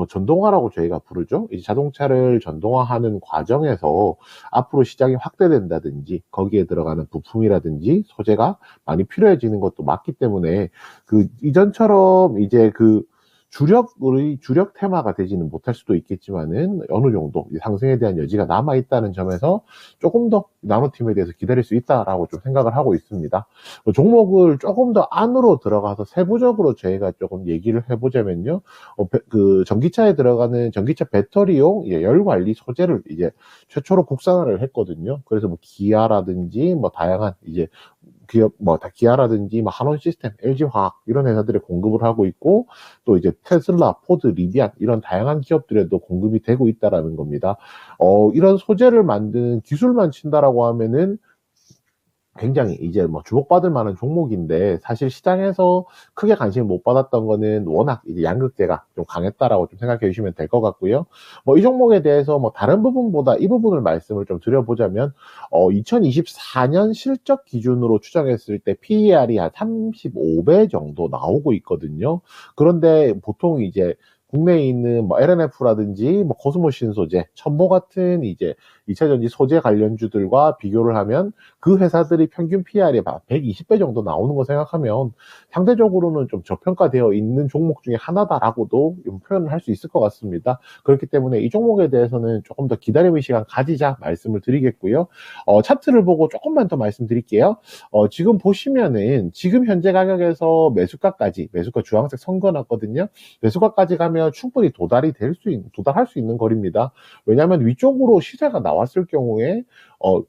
전동화라고 저희가 부르죠. 이제 자동차를 전동화하는 과정에서 앞으로 시장이 확대된다든지 거기에 들어가는 부품이라든지 소재가 많이 필요해지는 것도 맞기 때문에 그 이전처럼 이제 그 주력 테마가 되지는 못할 수도 있겠지만은 어느 정도 상승에 대한 여지가 남아 있다는 점에서 조금 더 나노팀에 대해서 기다릴 수 있다라고 좀 생각을 하고 있습니다. 종목을 조금 더 안으로 들어가서 세부적으로 저희가 조금 얘기를 해보자면요, 그 전기차에 들어가는 전기차 배터리용 열 관리 소재를 이제 최초로 국산화를 했거든요. 그래서 뭐 기아라든지 뭐 다양한 이제 기업, 기아라든지, 한원 시스템, LG화학, 이런 회사들에 공급을 하고 있고, 또 이제 테슬라, 포드, 리비안, 이런 다양한 기업들에도 공급이 되고 있다라는 겁니다. 이런 소재를 만드는 기술만 친다라고 하면은 굉장히 이제 뭐 주목받을 만한 종목인데 사실 시장에서 크게 관심을 못 받았던 거는 워낙 이제 양극재가 좀 강했다라고 좀 생각해 주시면 될 것 같고요. 이 종목에 대해서 다른 부분보다 이 부분을 말씀을 좀 드려보자면 2024년 실적 기준으로 추정했을 때 PER이 한 35배 정도 나오고 있거든요. 그런데 보통 이제 국내에 있는 LNF라든지 코스모 신소재, 첨보 같은 이제 2차 전지 소재 관련주들과 비교를 하면 그 회사들이 평균 PR이 120배 정도 나오는 거 생각하면 상대적으로는 좀 저평가되어 있는 종목 중에 하나다라고도 표현을 할 수 있을 것 같습니다. 그렇기 때문에 이 종목에 대해서는 조금 더 기다림의 시간 가지자 말씀을 드리겠고요. 차트를 보고 조금만 더 말씀드릴게요. 지금 보시면은 지금 현재 가격에서 매수가 주황색 선 그어놨거든요. 매수가까지 가면 충분히 도달할 수 있는 거리입니다. 왜냐하면 위쪽으로 시세가 나왔을 경우에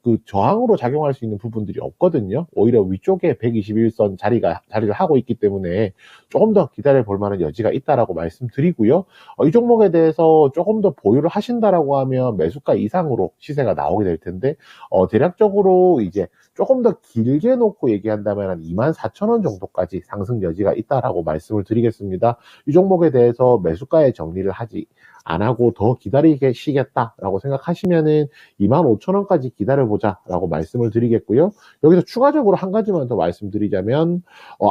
그 저항으로 작용할 수 있는 부분들이 없거든요. 오히려 위쪽에 121선 자리를 하고 있기 때문에 조금 더 기다려 볼 만한 여지가 있다라고 말씀드리고요. 이 종목에 대해서 조금 더 보유를 하신다라고 하면 매수가 이상으로 시세가 나오게 될 텐데, 대략적으로 이제 조금 더 길게 놓고 얘기한다면 한 24,000원 정도까지 상승 여지가 있다라고 말씀을 드리겠습니다. 이 종목에 대해서 매수가에 정리를 하지 안 하고 더 기다리시겠다라고 생각하시면은 25,000원까지 기다려보자라고 말씀을 드리겠고요. 여기서 추가적으로 한 가지만 더 말씀드리자면,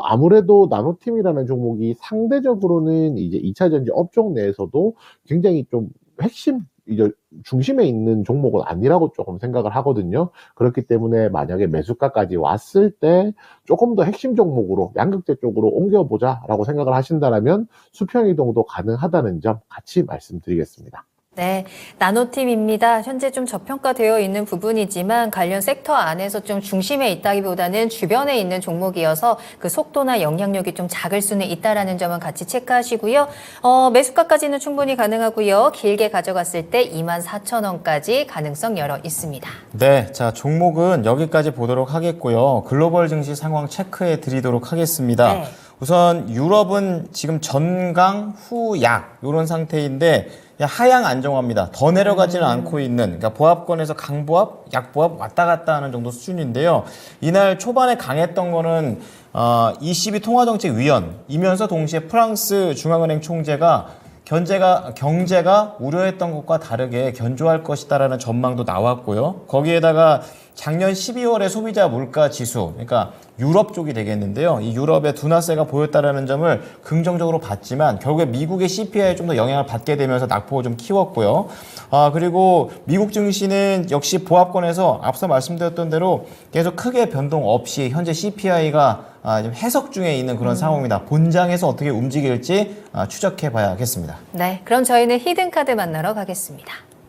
아무래도 나노팀이라는 종목이 상대적으로는 이제 2차전지 업종 내에서도 굉장히 좀 핵심, 이제 중심에 있는 종목은 아니라고 조금 생각을 하거든요. 그렇기 때문에 만약에 매수가까지 왔을 때 조금 더 핵심 종목으로 양극재 쪽으로 옮겨보자라고 생각을 하신다면 수평 이동도 가능하다는 점 같이 말씀드리겠습니다. 네, 나노팀입니다. 현재 좀 저평가되어 있는 부분이지만 관련 섹터 안에서 좀 중심에 있다기보다는 주변에 있는 종목이어서 그 속도나 영향력이 좀 작을 수는 있다라는 점은 같이 체크하시고요. 매수가까지는 충분히 가능하고요. 길게 가져갔을 때 24,000원까지 가능성 열어 있습니다. 네, 자 종목은 여기까지 보도록 하겠고요. 글로벌 증시 상황 체크해 드리도록 하겠습니다. 네. 우선 유럽은 지금 전강 후약 이런 상태인데 하향 안정화입니다. 더 내려가지는 않고 있는, 그러니까 보합권에서 강보합, 약보합 왔다 갔다 하는 정도 수준인데요. 이날 초반에 강했던 거는 ECB 통화정책위원이면서 동시에 프랑스 중앙은행 총재가 경제가 우려했던 것과 다르게 견조할 것이다라는 전망도 나왔고요. 거기에다가 작년 12월에 소비자 물가 지수, 그러니까 유럽 쪽이 되겠는데요. 이 유럽의 둔화세가 보였다라는 점을 긍정적으로 봤지만 결국에 미국의 CPI에 좀 더 영향을 받게 되면서 낙폭을 좀 키웠고요. 그리고 미국 증시는 역시 보합권에서 앞서 말씀드렸던 대로 계속 크게 변동 없이 현재 CPI가 좀 해석 중에 있는 그런 상황입니다. 본장에서 어떻게 움직일지 추적해 봐야겠습니다. 네, 그럼 저희는 히든카드 만나러 가겠습니다.